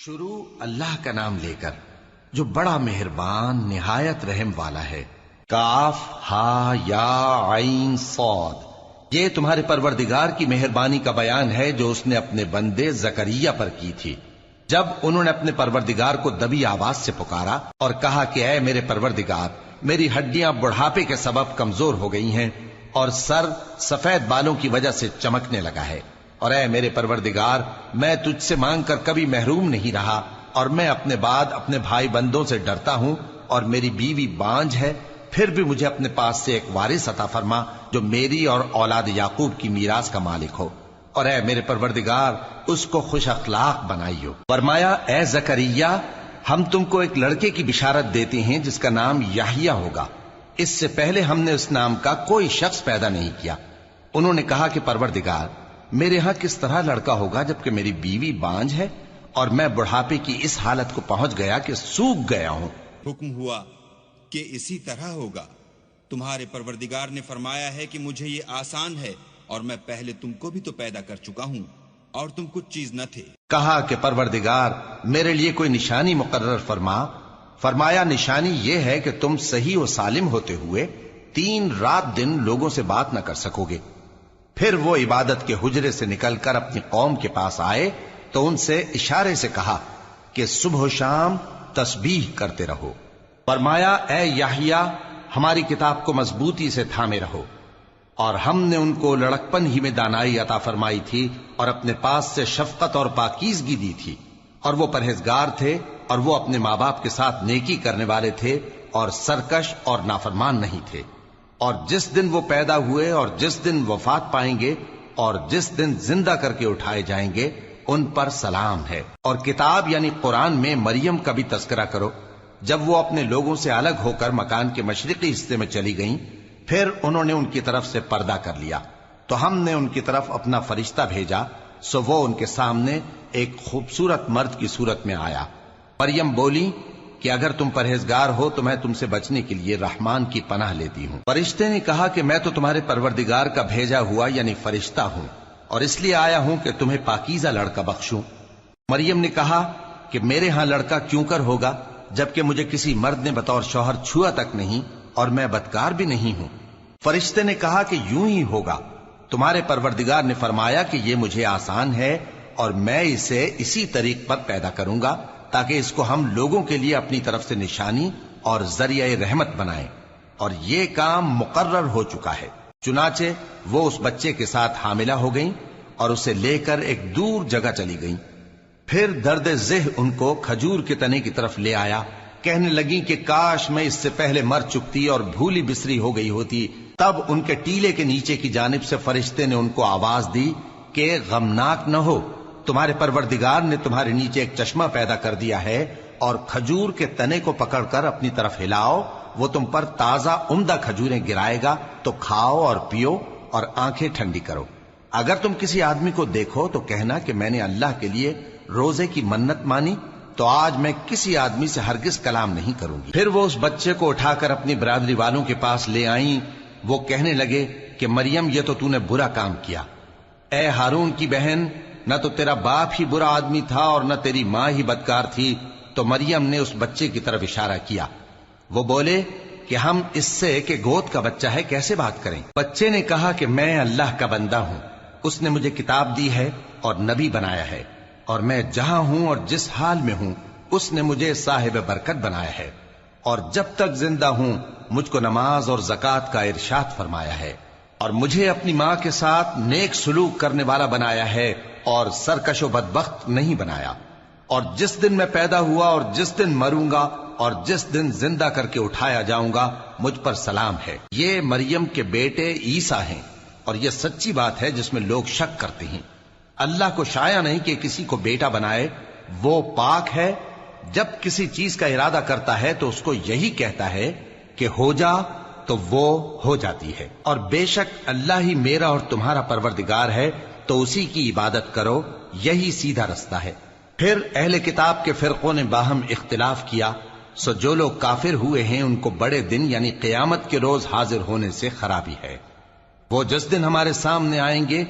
شروع اللہ کا نام لے کر جو بڑا مہربان نہایت رحم والا ہے۔ کاف ہا یا عین صاد، یہ تمہارے پروردگار کی مہربانی کا بیان ہے جو اس نے اپنے بندے زکریا پر کی تھی جب انہوں نے اپنے پروردگار کو دبی آواز سے پکارا اور کہا کہ اے میرے پروردگار، میری ہڈیاں بڑھاپے کے سبب کمزور ہو گئی ہیں اور سر سفید بالوں کی وجہ سے چمکنے لگا ہے، اور اے میرے پروردگار، میں تجھ سے مانگ کر کبھی محروم نہیں رہا، اور میں اپنے بعد اپنے بھائی بندوں سے ڈرتا ہوں، اور میری بیوی بانجھ ہے، پھر بھی مجھے اپنے پاس سے ایک وارث عطا فرما جو میری اور اولاد یعقوب کی میراث کا مالک ہو، اور اے میرے پروردگار اس کو خوش اخلاق بنائیو۔ فرمایا اے زکریا، ہم تم کو ایک لڑکے کی بشارت دیتے ہیں جس کا نام یحییٰ ہوگا، اس سے پہلے ہم نے اس نام کا کوئی شخص پیدا نہیں کیا۔ انہوں نے کہا کہ پروردگار، میرے ہاں کس طرح لڑکا ہوگا جبکہ میری بیوی بانجھ ہے اور میں بڑھاپے کی اس حالت کو پہنچ گیا کہ سوکھ گیا ہوں۔ حکم ہوا کہ اسی طرح ہوگا، تمہارے پروردگار نے فرمایا ہے کہ مجھے یہ آسان ہے، اور میں پہلے تم کو بھی تو پیدا کر چکا ہوں اور تم کچھ چیز نہ تھے۔ کہا کہ پروردگار میرے لیے کوئی نشانی مقرر فرما۔ فرمایا نشانی یہ ہے کہ تم صحیح و سالم ہوتے ہوئے 3 رات دن لوگوں سے بات نہ کر سکو گے۔ پھر وہ عبادت کے حجرے سے نکل کر اپنی قوم کے پاس آئے تو ان سے اشارے سے کہا کہ صبح و شام تسبیح کرتے رہو۔ فرمایا اے یحییٰ، ہماری کتاب کو مضبوطی سے تھامے رہو، اور ہم نے ان کو لڑکپن ہی میں دانائی عطا فرمائی تھی اور اپنے پاس سے شفقت اور پاکیزگی دی تھی، اور وہ پرہیزگار تھے اور وہ اپنے ماں باپ کے ساتھ نیکی کرنے والے تھے اور سرکش اور نافرمان نہیں تھے۔ اور جس دن وہ پیدا ہوئے اور جس دن وفات پائیں گے اور جس دن زندہ کر کے اٹھائے جائیں گے ان پر سلام ہے۔ اور کتاب یعنی قرآن میں مریم کا بھی تذکرہ کرو، جب وہ اپنے لوگوں سے الگ ہو کر مکان کے مشرقی حصے میں چلی گئیں، پھر انہوں نے ان کی طرف سے پردہ کر لیا تو ہم نے ان کی طرف اپنا فرشتہ بھیجا، سو وہ ان کے سامنے ایک خوبصورت مرد کی صورت میں آیا۔ مریم بولی کہ اگر تم پرہیزگار ہو تو میں تم سے بچنے کے لیے رحمان کی پناہ لیتی ہوں۔ فرشتے نے کہا کہ میں تو تمہارے پروردگار کا بھیجا ہوا یعنی فرشتہ ہوں، اور اس لیے آیا ہوں کہ تمہیں پاکیزہ لڑکا بخشوں۔ مریم نے کہا کہ میرے ہاں لڑکا کیوں کر ہوگا جبکہ مجھے کسی مرد نے بطور شوہر چھوا تک نہیں اور میں بدکار بھی نہیں ہوں۔ فرشتے نے کہا کہ یوں ہی ہوگا، تمہارے پروردگار نے فرمایا کہ یہ مجھے آسان ہے اور میں اسے اسی طریق پر پیدا کروں گا تاکہ اس کو ہم لوگوں کے لیے اپنی طرف سے نشانی اور ذریعہ رحمت بنائیں، اور یہ کام مقرر ہو چکا ہے۔ چنانچہ وہ اس بچے کے ساتھ حاملہ ہو گئیں اور اسے لے کر ایک دور جگہ چلی گئیں۔ پھر درد ذہ ان کو کھجور کے تنے کی طرف لے آیا، کہنے لگی کہ کاش میں اس سے پہلے مر چکتی اور بھولی بسری ہو گئی ہوتی۔ تب ان کے ٹیلے کے نیچے کی جانب سے فرشتے نے ان کو آواز دی کہ غمناک نہ ہو، تمہارے پروردگار نے تمہارے نیچے ایک چشمہ پیدا کر دیا ہے، اور کھجور کے تنے کو پکڑ کر اپنی طرف ہلاؤ، وہ تم پر تازہ عمدہ کھجوریں گرائے گا، تو کھاؤ اور پیو اور آنکھیں ٹھنڈی کرو۔ اگر تم کسی آدمی کو دیکھو تو کہنا کہ میں نے اللہ کے لیے روزے کی منت مانی، تو آج میں کسی آدمی سے ہرگز کلام نہیں کروں گی۔ پھر وہ اس بچے کو اٹھا کر اپنی برادری والوں کے پاس لے آئیں۔ وہ کہنے لگے کہ مریم یہ تو نے برا کام کیا، اے ہارون کی بہن، نہ تو تیرا باپ ہی برا آدمی تھا اور نہ تیری ماں ہی بدکار تھی۔ تو مریم نے اس بچے کی طرف اشارہ کیا۔ وہ بولے کہ ہم اس سے کہ گود کا بچہ ہے کیسے بات کریں؟ بچے نے کہا کہ میں اللہ کا بندہ ہوں، اس نے مجھے کتاب دی ہے اور نبی بنایا ہے، اور میں جہاں ہوں اور جس حال میں ہوں اس نے مجھے صاحب برکت بنایا ہے، اور جب تک زندہ ہوں مجھ کو نماز اور زکوٰۃ کا ارشاد فرمایا ہے، اور مجھے اپنی ماں کے ساتھ نیک سلوک کرنے والا بنایا ہے اور سرکش و بدبخت نہیں بنایا، اور جس دن میں پیدا ہوا اور جس دن مروں گا اور جس دن زندہ کر کے اٹھایا جاؤں گا مجھ پر سلام ہے۔ یہ مریم کے بیٹے عیسیٰ ہیں، اور یہ سچی بات ہے جس میں لوگ شک کرتے ہیں۔ اللہ کو شایع نہیں کہ کسی کو بیٹا بنائے، وہ پاک ہے، جب کسی چیز کا ارادہ کرتا ہے تو اس کو یہی کہتا ہے کہ ہو جا تو وہ ہو جاتی ہے۔ اور بے شک اللہ ہی میرا اور تمہارا پروردگار ہے، تو اسی کی عبادت کرو، یہی سیدھا رستہ ہے۔ پھر اہل کتاب کے فرقوں نے باہم اختلاف کیا، سو جو لوگ کافر ہوئے ہیں ان کو بڑے دن یعنی قیامت کے روز حاضر ہونے سے خرابی ہے۔ وہ جس دن ہمارے سامنے آئیں گے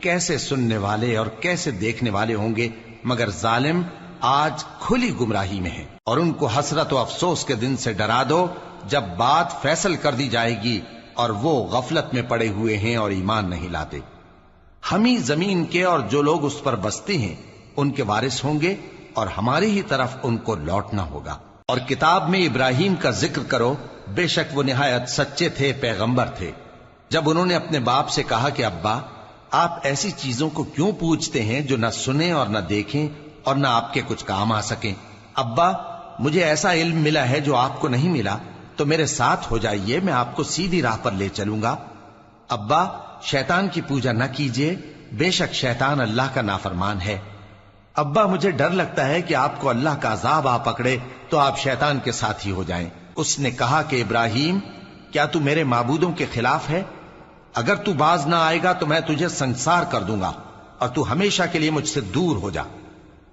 کیسے سننے والے اور کیسے دیکھنے والے ہوں گے، مگر ظالم آج کھلی گمراہی میں ہیں، اور ان کو حسرت و افسوس کے دن سے ڈرا دو جب بات فیصل کر دی جائے گی اور وہ غفلت میں پڑے ہوئے ہیں اور ایمان نہیں لاتے۔ ہم ہی زمین کے اور جو لوگ اس پر بستے ہیں ان کے وارث ہوں گے، اور ہماری ہی طرف ان کو لوٹنا ہوگا۔ اور کتاب میں ابراہیم کا ذکر کرو، بے شک وہ نہایت سچے تھے، پیغمبر تھے۔ جب انہوں نے اپنے باپ سے کہا کہ ابا، آپ ایسی چیزوں کو کیوں پوچھتے ہیں جو نہ سنیں اور نہ دیکھیں اور نہ آپ کے کچھ کام آ سکیں؟ ابا، مجھے ایسا علم ملا ہے جو آپ کو نہیں ملا، تو میرے ساتھ ہو جائیے، میں آپ کو سیدھی راہ پر لے چلوں گا۔ ابا، شیطان کی پوجا نہ کیجیے، بے شک شیطان اللہ کا نافرمان ہے۔ ابا، مجھے ڈر لگتا ہے کہ آپ کو اللہ کا عذاب آ پکڑے تو آپ شیطان کے ساتھی ہو جائیں۔ اس نے کہا کہ ابراہیم، کیا تو میرے معبودوں کے خلاف ہے؟ اگر تو باز نہ آئے گا تو میں تجھے سنسار کر دوں گا، اور تو ہمیشہ کے لیے مجھ سے دور ہو جا۔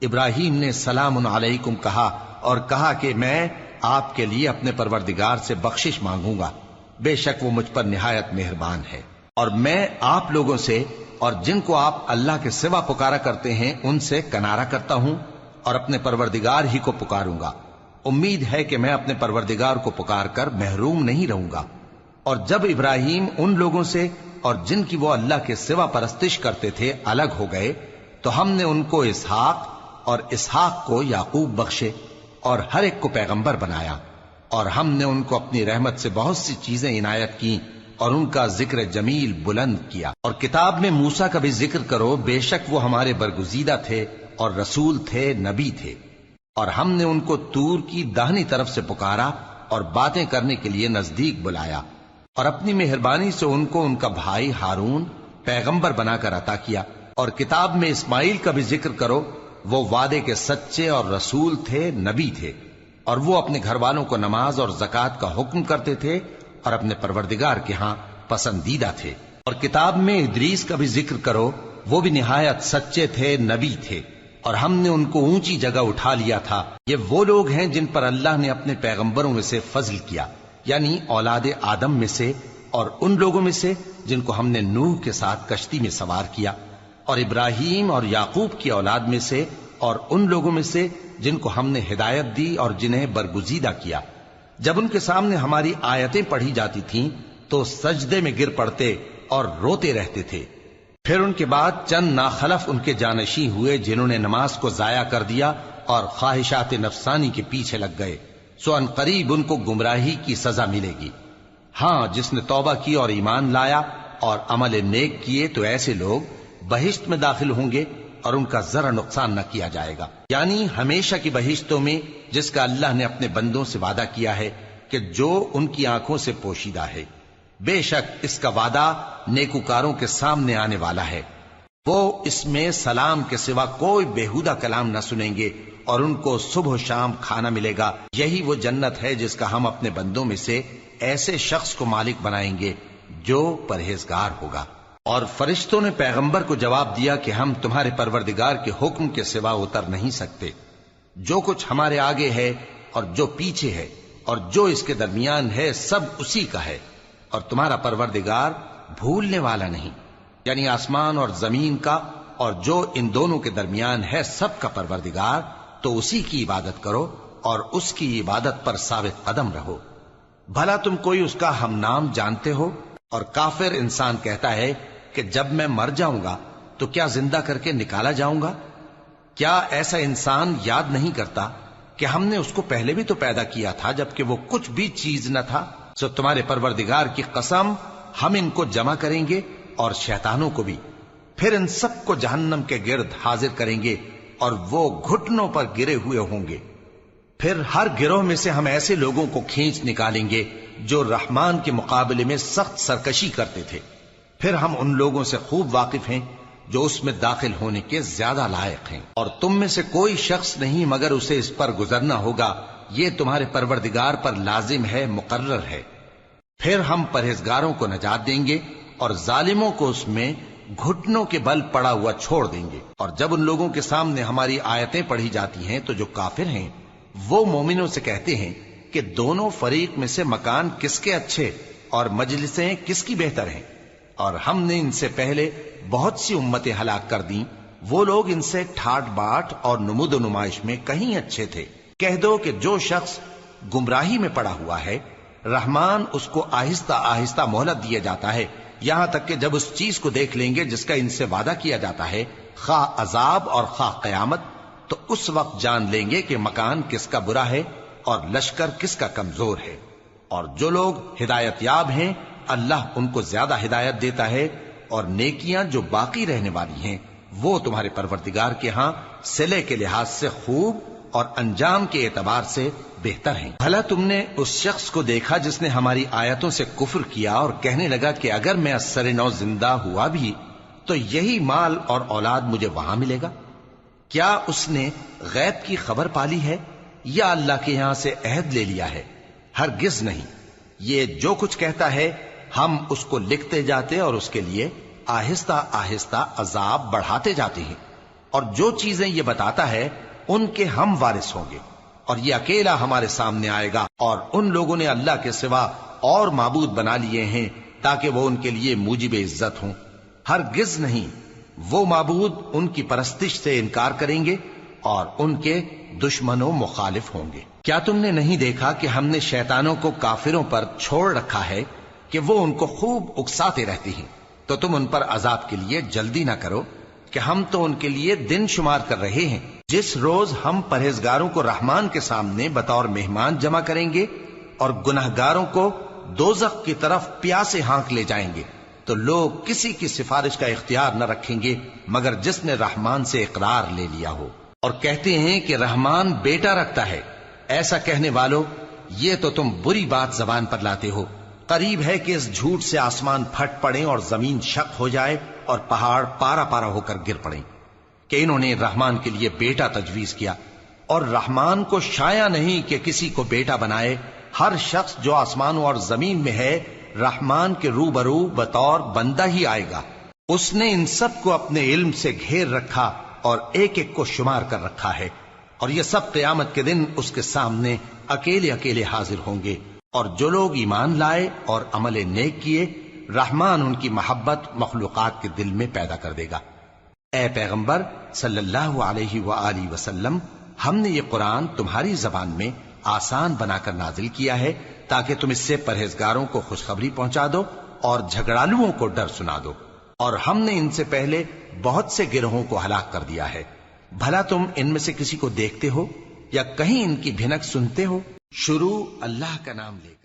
ابراہیم نے سلام علیکم کہا اور کہا کہ میں آپ کے لیے اپنے پروردگار سے بخشش مانگوں گا، بے شک وہ مجھ پر نہایت مہربان ہے، اور میں آپ لوگوں سے اور جن کو آپ اللہ کے سوا پکارا کرتے ہیں ان سے کنارہ کرتا ہوں، اور اپنے پروردگار ہی کو پکاروں گا۔ امید ہے کہ میں اپنے پروردگار کو پکار کر محروم نہیں رہوں گا۔ اور جب ابراہیم ان لوگوں سے اور جن کی وہ اللہ کے سوا پرستش کرتے تھے الگ ہو گئے، تو ہم نے ان کو اسحاق اور اسحاق کو یعقوب بخشے، اور ہر ایک کو پیغمبر بنایا، اور ہم نے ان کو اپنی رحمت سے بہت سی چیزیں عنایت کی، اور ان کا ذکر جمیل بلند کیا۔ اور کتاب میں موسیٰ کا بھی ذکر کرو، بے شک وہ ہمارے برگزیدہ تھے اور رسول تھے، نبی تھے، اور ہم نے ان کو طور کی داہنی طرف سے پکارا اور باتیں کرنے کے لیے نزدیک بلایا، اور اپنی مہربانی سے ان کو ان کا بھائی ہارون پیغمبر بنا کر عطا کیا۔ اور کتاب میں اسماعیل کا بھی ذکر کرو، وہ وعدے کے سچے اور رسول تھے، نبی تھے، اور وہ اپنے گھر والوں کو نماز اور زکوٰۃ کا حکم کرتے تھے اور اپنے پروردگار کے ہاں پسندیدہ تھے۔ اور کتاب میں ادریس کا بھی ذکر کرو، وہ بھی نہایت سچے تھے، نبی تھے، اور ہم نے ان کو اونچی جگہ اٹھا لیا تھا۔ یہ وہ لوگ ہیں جن پر اللہ نے اپنے پیغمبروں میں سے فضل کیا، یعنی اولاد آدم میں سے، اور ان لوگوں میں سے جن کو ہم نے نوح کے ساتھ کشتی میں سوار کیا، اور ابراہیم اور یعقوب کی اولاد میں سے، اور ان لوگوں میں سے جن کو ہم نے ہدایت دی اور جنہیں برگزیدہ کیا۔ جب ان کے سامنے ہماری آیتیں پڑھی جاتی تھیں تو سجدے میں گر پڑتے اور روتے رہتے تھے۔ پھر ان کے بعد چند ناخلف ان کے جانشین ہوئے جنہوں نے نماز کو ضائع کر دیا اور خواہشات نفسانی کے پیچھے لگ گئے، سو ان قریب ان کو گمراہی کی سزا ملے گی۔ ہاں، جس نے توبہ کی اور ایمان لایا اور عمل نیک کیے تو ایسے لوگ بہشت میں داخل ہوں گے اور ان کا ذرا نقصان نہ کیا جائے گا، یعنی ہمیشہ کی بہشتوں میں جس کا اللہ نے اپنے بندوں سے وعدہ کیا ہے کہ جو ان کی آنکھوں سے پوشیدہ ہے۔ بے شک اس کا وعدہ نیکوکاروں کے سامنے آنے والا ہے، وہ اس میں سلام کے سوا کوئی بیہودہ کلام نہ سنیں گے، اور ان کو صبح و شام کھانا ملے گا۔ یہی وہ جنت ہے جس کا ہم اپنے بندوں میں سے ایسے شخص کو مالک بنائیں گے جو پرہیزگار ہوگا۔ اور فرشتوں نے پیغمبر کو جواب دیا کہ ہم تمہارے پروردگار کے حکم کے سوا اتر نہیں سکتے، جو کچھ ہمارے آگے ہے اور جو پیچھے ہے اور جو اس کے درمیان ہے سب اسی کا ہے، اور تمہارا پروردگار بھولنے والا نہیں، یعنی آسمان اور زمین کا اور جو ان دونوں کے درمیان ہے سب کا پروردگار، تو اسی کی عبادت کرو اور اس کی عبادت پر ثابت قدم رہو۔ بھلا تم کوئی اس کا ہم نام جانتے ہو؟ اور کافر انسان کہتا ہے کہ جب میں مر جاؤں گا تو کیا زندہ کر کے نکالا جاؤں گا؟ کیا ایسا انسان یاد نہیں کرتا کہ ہم نے اس کو پہلے بھی تو پیدا کیا تھا جبکہ وہ کچھ بھی چیز نہ تھا؟ سو تمہارے پروردگار کی قسم، ہم ان کو جمع کریں گے اور شیطانوں کو بھی، پھر ان سب کو جہنم کے گرد حاضر کریں گے اور وہ گھٹنوں پر گرے ہوئے ہوں گے۔ پھر ہر گروہ میں سے ہم ایسے لوگوں کو کھینچ نکالیں گے جو رحمان کے مقابلے میں سخت سرکشی کرتے تھے، پھر ہم ان لوگوں سے خوب واقف ہیں جو اس میں داخل ہونے کے زیادہ لائق ہیں، اور تم میں سے کوئی شخص نہیں مگر اسے اس پر گزرنا ہوگا، یہ تمہارے پروردگار پر لازم ہے، مقرر ہے۔ پھر ہم پرہیزگاروں کو نجات دیں گے اور ظالموں کو اس میں گھٹنوں کے بل پڑا ہوا چھوڑ دیں گے۔ اور جب ان لوگوں کے سامنے ہماری آیتیں پڑھی جاتی ہیں تو جو کافر ہیں وہ مومنوں سے کہتے ہیں کہ دونوں فریق میں سے مکان کس کے اچھے اور مجلسیں کس کی بہتر ہیں، اور ہم نے ان سے پہلے بہت سی امتیں ہلاک کر دیں وہ لوگ ان سے ٹھاٹ باٹ اور نمود و نمائش میں کہیں اچھے تھے۔ کہہ دو کہ جو شخص گمراہی میں پڑا ہوا ہے، رحمان اس کو آہستہ آہستہ مہلت دیا جاتا ہے، یہاں تک کہ جب اس چیز کو دیکھ لیں گے جس کا ان سے وعدہ کیا جاتا ہے، خواہ عذاب اور خواہ قیامت، تو اس وقت جان لیں گے کہ مکان کس کا برا ہے اور لشکر کس کا کمزور ہے۔ اور جو لوگ ہدایت یاب ہیں اللہ ان کو زیادہ ہدایت دیتا ہے، اور نیکیاں جو باقی رہنے والی ہیں وہ تمہارے پروردگار کے ہاں صلے کے لحاظ سے خوب اور انجام کے اعتبار سے بہتر ہیں۔ بھلا تم نے اس شخص کو دیکھا جس نے ہماری آیتوں سے کفر کیا اور کہنے لگا کہ اگر میں اثر نو زندہ ہوا بھی تو یہی مال اور اولاد مجھے وہاں ملے گا؟ کیا اس نے غیب کی خبر پالی ہے یا اللہ کے یہاں سے عہد لے لیا ہے؟ ہرگز نہیں، یہ جو کچھ کہتا ہے ہم اس کو لکھتے جاتے اور اس کے لیے آہستہ آہستہ عذاب بڑھاتے جاتے ہیں، اور جو چیزیں یہ بتاتا ہے ان کے ہم وارث ہوں گے، اور یہ اکیلا ہمارے سامنے آئے گا۔ اور ان لوگوں نے اللہ کے سوا اور معبود بنا لیے ہیں تاکہ وہ ان کے لیے موجب عزت ہوں۔ ہرگز نہیں، وہ معبود ان کی پرستش سے انکار کریں گے اور ان کے دشمن و مخالف ہوں گے۔ کیا تم نے نہیں دیکھا کہ ہم نے شیطانوں کو کافروں پر چھوڑ رکھا ہے کہ وہ ان کو خوب اکساتے رہتے ہیں؟ تو تم ان پر عذاب کے لیے جلدی نہ کرو کہ ہم تو ان کے لیے دن شمار کر رہے ہیں۔ جس روز ہم پرہیزگاروں کو رحمان کے سامنے بطور مہمان جمع کریں گے اور گناہگاروں کو دوزخ کی طرف پیاسے ہانک لے جائیں گے، تو لوگ کسی کی سفارش کا اختیار نہ رکھیں گے مگر جس نے رحمان سے اقرار لے لیا ہو۔ اور کہتے ہیں کہ رحمان بیٹا رکھتا ہے۔ ایسا کہنے والوں، یہ تو تم بری بات زبان پر لاتے ہو۔ قریب ہے کہ اس جھوٹ سے آسمان پھٹ پڑے اور زمین شق ہو جائے اور پہاڑ پارا پارا ہو کر گر پڑیں کہ انہوں نے رحمان کے لیے بیٹا تجویز کیا، اور رحمان کو شایع نہیں کہ کسی کو بیٹا بنائے۔ ہر شخص جو آسمانوں اور زمین میں ہے رحمان کے روبرو بطور بندہ ہی آئے گا۔ اس نے ان سب کو اپنے علم سے گھیر رکھا اور ایک ایک کو شمار کر رکھا ہے، اور یہ سب قیامت کے دن اس کے سامنے اکیلے اکیلے حاضر ہوں گے۔ اور جو لوگ ایمان لائے اور عمل نیک کیے، رحمان ان کی محبت مخلوقات کے دل میں پیدا کر دے گا۔ اے پیغمبر صلی اللہ علیہ وآلہ وسلم، ہم نے یہ قرآن تمہاری زبان میں آسان بنا کر نازل کیا ہے تاکہ تم اس سے پرہیزگاروں کو خوشخبری پہنچا دو اور جھگڑالوؤں کو ڈر سنا دو۔ اور ہم نے ان سے پہلے بہت سے گروہوں کو ہلاک کر دیا ہے۔ بھلا تم ان میں سے کسی کو دیکھتے ہو یا کہیں ان کی بھنک سنتے ہو؟ شروع اللہ کا نام لے کر